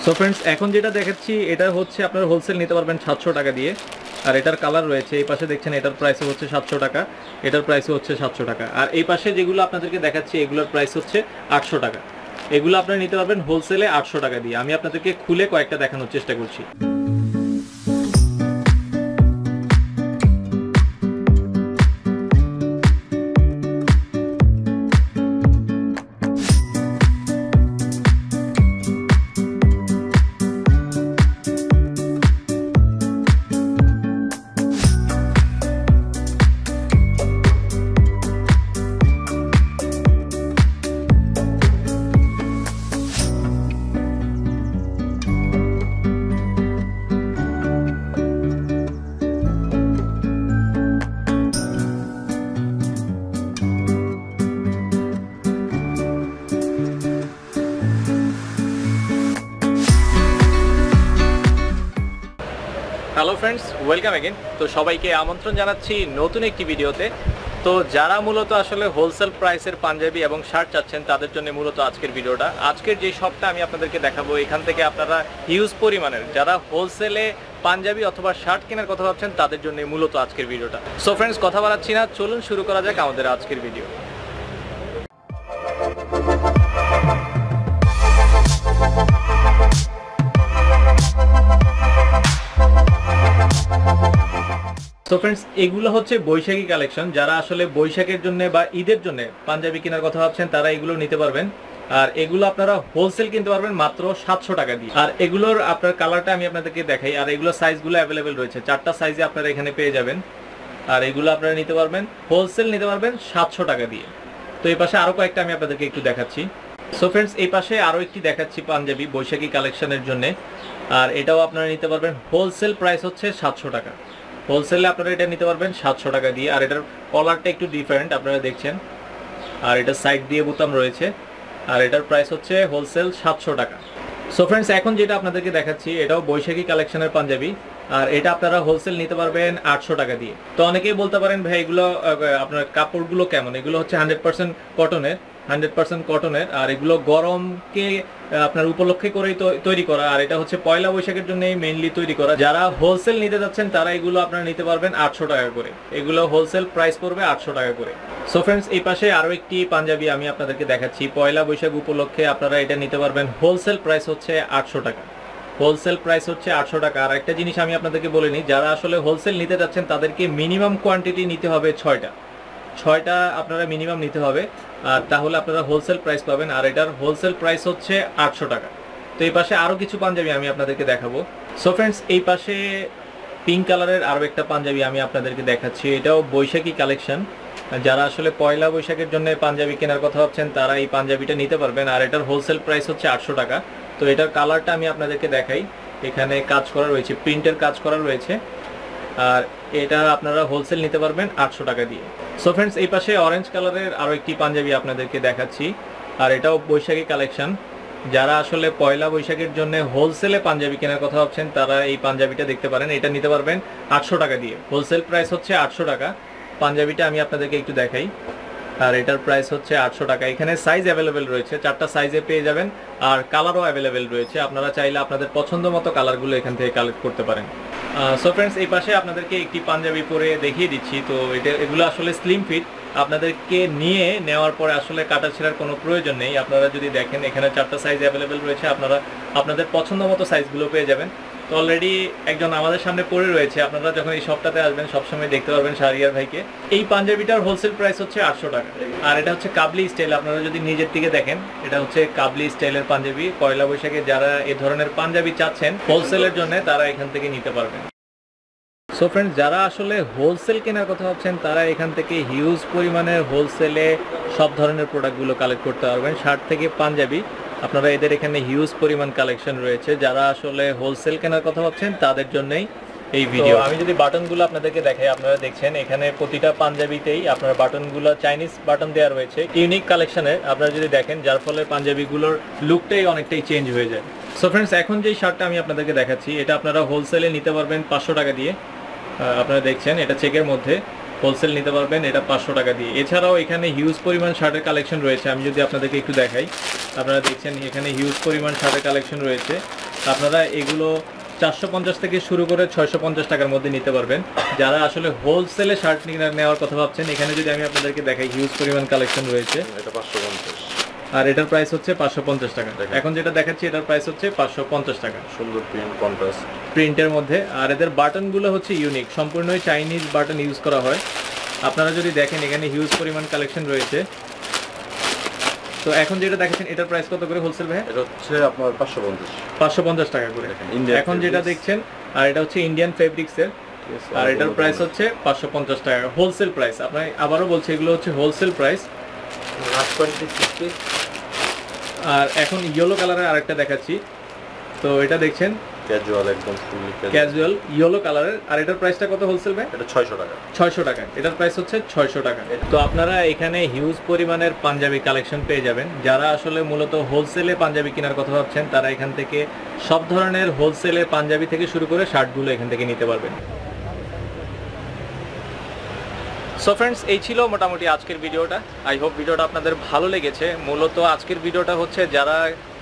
So friends, এখন যেটা দেখাচ্ছি এটা হচ্ছে আপনার হোলসেল নিতে পারবেন 700 টাকা দিয়ে। আর এটার কালার রয়েছে, এই পাশে দেখছেন এটার প্রাইসও হচ্ছে 700 টাকা, এটার প্রাইসও হচ্ছে 700 টাকা। আর এই পাশে যেগুলো আপনাদেরকে দেখাচ্ছি এগুলোর প্রাইস হচ্ছে 800 টাকা। এগুলো আপনারা নিতে পারবেন হোলসেলে 800 টাকা দিয়ে। আমি আপনাদেরকে খুলে কয়েকটা দেখানোর চেষ্টা করছি। Hello friends, welcome again. তো সবাইকে আমন্ত্রণ জানাচ্ছি নতুন একটি ভিডিওতে। তো যারা মূলত আসলে হোলসেল প্রাইসের পাঞ্জাবি এবং শার্ট চাচ্ছেন তাদের জন্য মূলত আজকের ভিডিওটা। আজকের যে শপটা আমি আপনাদেরকে দেখাবো, এখান থেকে আপনারা হিউজ পরিমাণের যারা হোলসেলে পাঞ্জাবি অথবা শার্ট কেনার কথা ভাবছেন তাদের জন্য মূলত আজকের ভিডিওটা। সো ফ্রেন্ডস, কথা বাড়াচ্ছি না, চলুন শুরু করা যাক আমাদের আজকের ভিডিও। তো ফ্রেন্ডস, এগুলো হচ্ছে বৈশাখী কালেকশন। যারা আসলে বৈশাখের জন্য বা ঈদের জন্য পাঞ্জাবি কেনার কথা ভাবছেন তারা এগুলো নিতে পারবেন। আর এগুলো আপনারা হোলসেল কিনতে পারবেন মাত্র 700 টাকা দিয়ে। আর এগুলোর আপনার কালারটা আমি আপনাদেরকে দেখাই। আর এগুলো সাইজগুলো অ্যাভেলেবেল রয়েছে, 4টা সাইজে আপনারা এখানে পেয়ে যাবেন। আর এগুলো আপনারা নিতে পারবেন হোলসেল নিতে পারবেন 700 টাকা দিয়ে। তো এই পাশে আরও কয়েকটা আমি আপনাদেরকে একটু দেখাচ্ছি। সো ফ্রেন্ডস, এই পাশে আরও একটি দেখাচ্ছি পাঞ্জাবি বৈশাখী কালেকশনের জন্য। আর এটাও আপনারা নিতে পারবেন হোলসেল প্রাইস হচ্ছে 700 টাকা। হোলসেলে আপনারা এটা নিতে পারবেন 700 টাকা দিয়ে। আর এটার কলারটা একটু ডিফারেন্ট আপনারা দেখছেন। আর এটা সাইড দিয়ে বোতাম রয়েছে। আর এটার প্রাইস হচ্ছে হোলসেল 700 টাকা। সো ফ্রেন্ডস, এখন যেটা আপনাদেরকে দেখাচ্ছি এটাও বৈশাখী কালেকশনের পাঞ্জাবি। আর এটা আপনারা হোলসেল নিতে পারবেন 800 টাকা দিয়ে। তো অনেকেই বলতে পারেন ভাই এগুলো আপনার কাপড়গুলো কেমন? এগুলো হচ্ছে 100% কটনের, 100% কটনের। আর এগুলো গরমকে আপনার উপলক্ষে করেই তৈরি করা। আর এটা হচ্ছে পয়লা বৈশাখের জন্য মেইনলি তৈরি করা। যারা হোলসেল নিতে যাচ্ছেন তারা এগুলো আপনারা নিতে পারবেন 800 টাকা করে। এগুলো হোলসেল প্রাইস পড়বে 800 টাকা করে। সো ফ্রেন্ডস, এই পাশে আরও একটি পাঞ্জাবি আমি আপনাদেরকে দেখাচ্ছি। পয়লা বৈশাখ উপলক্ষে আপনারা এটা নিতে পারবেন হোলসেল প্রাইস হচ্ছে 800 টাকা। হোলসেল প্রাইস হচ্ছে 800 টাকা। আর একটা জিনিস আমি আপনাদেরকে বলে নিই, যারা আসলে হোলসেল নিতে যাচ্ছেন তাদেরকে মিনিমাম কোয়ান্টিটি নিতে হবে 6টা আপনারা মিনিমাম নিতে হবে। আর তাহলে আপনারা হোলসেল প্রাইস পাবেন। আর এটার হোলসেল প্রাইস হচ্ছে 800 টাকা। তো এই পাশে আরও কিছু পাঞ্জাবি আমি আপনাদেরকে দেখাবো। সো ফ্রেন্ডস, এই পাশে পিঙ্ক কালারের আরও একটা পাঞ্জাবি আমি আপনাদেরকে দেখাচ্ছি। এটাও বৈশাখী কালেকশন। যারা আসলে পয়লা বৈশাখের জন্য পাঞ্জাবি কেনার কথা ভাবছেন তারা এই পাঞ্জাবিটা নিতে পারবেন। আর এটার হোলসেল প্রাইস হচ্ছে 800 টাকা। তো এটার কালারটা আমি আপনাদেরকে দেখাই। এখানে কাজ করা রয়েছে, প্রিন্টের কাজ করা রয়েছে। আর এটা আপনারা হোলসেল নিতে পারবেন 800 টাকা দিয়ে। সো ফ্রেন্ডস, এই পাশে অরেঞ্জ কালারের আরও একটি পাঞ্জাবি আপনাদেরকে দেখাচ্ছি। আর এটাও বৈশাখী কালেকশন। যারা আসলে পয়লা বৈশাখের জন্য হোলসেলে পাঞ্জাবি কেনার কথা ভাবছেন তারা এই পাঞ্জাবিটা দেখতে পারেন। এটা নিতে পারবেন 800 টাকা দিয়ে। হোলসেল প্রাইস হচ্ছে 800 টাকা। পাঞ্জাবিটা আমি আপনাদেরকে একটু দেখাই। আর এটার প্রাইস হচ্ছে 800 টাকা। এখানে সাইজ অ্যাভেলেবেল রয়েছে, 4টা সাইজে পেয়ে যাবেন। আর কালারও অ্যাভেলেবেল রয়েছে, আপনারা চাইলে আপনাদের পছন্দ মতো কালারগুলো এখান থেকে কালেক্ট করতে পারেন। সো ফ্রেন্ডস, এই পাশে আপনাদেরকে একটি পাঞ্জাবি পরে দেখিয়ে দিচ্ছি। তো এগুলো আসলে স্লিম ফিট। আপনাদেরকে নিয়ে নেওয়ার পরে আসলে কাটা ছেঁড়ার কোনো প্রয়োজন নেই। আপনারা যদি দেখেন এখানে 4টা সাইজ অ্যাভেলেবেল রয়েছে, আপনারা আপনাদের পছন্দ মতো সাইজগুলো পেয়ে যাবেন। তো অলরেডি একজন আমাদের সামনে পড়ে রয়েছে। আপনারা যখন এই শপটাতে আসবেন সবসময় দেখতে পারবেন শাহরিয়ার ভাইকে। এই পাঞ্জাবিটার হোলসেল প্রাইস হচ্ছে 800 টাকা। আর এটা হচ্ছে কাবলি স্টাইল। আপনারা যদি নিজের দিকে দেখেন এটা হচ্ছে কাবলি স্টাইলের পাঞ্জাবি। পয়লা বৈশাখে যারা এ ধরনের পাঞ্জাবি চাচ্ছেন হোলসেলের জন্য তারা এখান থেকে নিতে পারবেন। সো ফ্রেন্ডস, যারা আসলে হোলসেল কেনার কথা ভাবছেন তারা এখান থেকে হিউজ পরিমাণের হোলসেলে সব ধরনের প্রোডাক্টগুলো কালেক্ট করতে পারবেন। শার্ট থেকে পাঞ্জাবি আপনারা এদের এখানে হিউজ পরিমাণ কালেকশন রয়েছে। যারা আসলে হোলসেল কেনার কথা ভাবছেন তাদের জন্যই এই ভিডিও। আমি যদি বাটনগুলো আপনাদেরকে দেখাই, আপনারা দেখছেন এখানে প্রতিটা পাঞ্জাবিতেই আপনার বাটনগুলো চাইনিজ বাটন দেওয়া রয়েছে ইউনিক কালেকশনের। আপনারা যদি দেখেন যার ফলে পাঞ্জাবিগুলোর লুকটাই অনেকটাই চেঞ্জ হয়ে যায়। সো ফ্রেন্ডস, এখন যেই শার্টটা আমি আপনাদেরকে দেখাচ্ছি এটা আপনারা হোলসেলে নিতে পারবেন 500 টাকা দিয়ে। আপনারা দেখছেন এটা চেকের মধ্যে, হোলসেল নিতে পারবেন এটা 500 টাকা দিয়ে। এছাড়াও এখানে হিউজ পরিমাণ শার্টের কালেকশন রয়েছে। আমি যদি আপনাদেরকে একটু দেখাই, আপনারা দেখছেন এখানে হিউজ পরিমাণ শার্টের কালেকশন রয়েছে। আপনারা এগুলো 450 থেকে শুরু করে 650 টাকার মধ্যে নিতে পারবেন। যারা আসলে হোলসেলে শার্ট নেওয়ার কথা ভাবছেন, এখানে যদি আমি আপনাদেরকে দেখাই হিউজ পরিমাণ কালেকশন রয়েছে। এটা 550 আর এটার প্রাইস হচ্ছে 550 টাকা। এখন যেটা দেখাচ্ছি এটার প্রাইস হচ্ছে 550 টাকা। সুন্দর প্রিন্ট কন্ট্রাস্ট প্রিন্টের মধ্যে। আর এদের বাটনগুলো হচ্ছে ইউনিক, সম্পূর্ণই চাইনিজ বাটন ইউজ করা হয়। আপনারা যদি দেখেন এখানে হিউজ পরিমাণ কালেকশন রয়েছে। তো এখন যেটা দেখেন এটার প্রাইস কত করে হোলসেল ভাই? এটা হচ্ছে আপনার 550 টাকা করে। এখন যেটা দেখছেন, আর এটা হচ্ছে ইন্ডিয়ান ফেব্রিক্সের, আর এটার প্রাইস হচ্ছে 550 টাকা হোলসেল প্রাইস। আপনার আবারও বলছি এগুলো হচ্ছে হোলসেল প্রাইস। আর এখন ইয়েলো কালারের আরেকটা দেখাচ্ছি। তো এটা দেখছেন ক্যাজুয়াল, একদম ফুললি ক্যাজুয়াল ইয়েলো কালারের। আর এটার প্রাইসটা কত হোলসেল ভাই? এটা 600 টাকা। 600 টাকা। এটার প্রাইস হচ্ছে 600 টাকা। তো আপনারা এখানে হিউজ পরিমাণের পাঞ্জাবি কালেকশন পেয়ে যাবেন। যারা আসলে মূলত হোলসেলে পাঞ্জাবি কেনার কথা ভাবছেন তারা এখান থেকে সব ধরনের হোলসেলে পাঞ্জাবি থেকে শুরু করে শার্টগুলো এখান থেকে নিতে পারবেন। সো ফ্রেন্ডস, এই ছিল মোটামুটি আজকের ভিডিওটা। আই হোপ ভিডিওটা আপনাদের ভালো লেগেছে। মূলত আজকের ভিডিওটা হচ্ছে যারা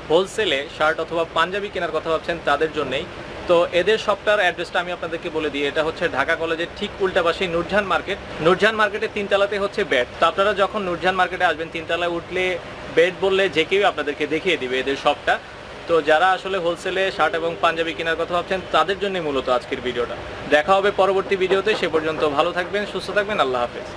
হোলসেলে শার্ট অথবা পাঞ্জাবি কেনার কথা ভাবছেন তাদের জন্যই। তো এদের শপটার অ্যাড্রেসটা আমি আপনাদেরকে বলে দিই। এটা হচ্ছে ঢাকা কলেজের ঠিক উল্টা পাশে নূরজাহান মার্কেট। নূরজাহান মার্কেটের 3 তলাতে হচ্ছে বেড। তো আপনারা যখন নূরজাহান মার্কেটে আসবেন 3 তলায় উঠলে বেড বললে যে কেউ আপনাদেরকে দেখিয়ে দিবে এদের শপটা। তো যারা আসলে হোলসেলে শার্ট এবং পাঞ্জাবি কেনার কথা ভাবছেন তাদের জন্যই মূলত আজকের ভিডিওটা। দেখা হবে পরবর্তী ভিডিওতে। সে পর্যন্ত ভালো থাকবেন, সুস্থ থাকবেন। আল্লাহ হাফেজ।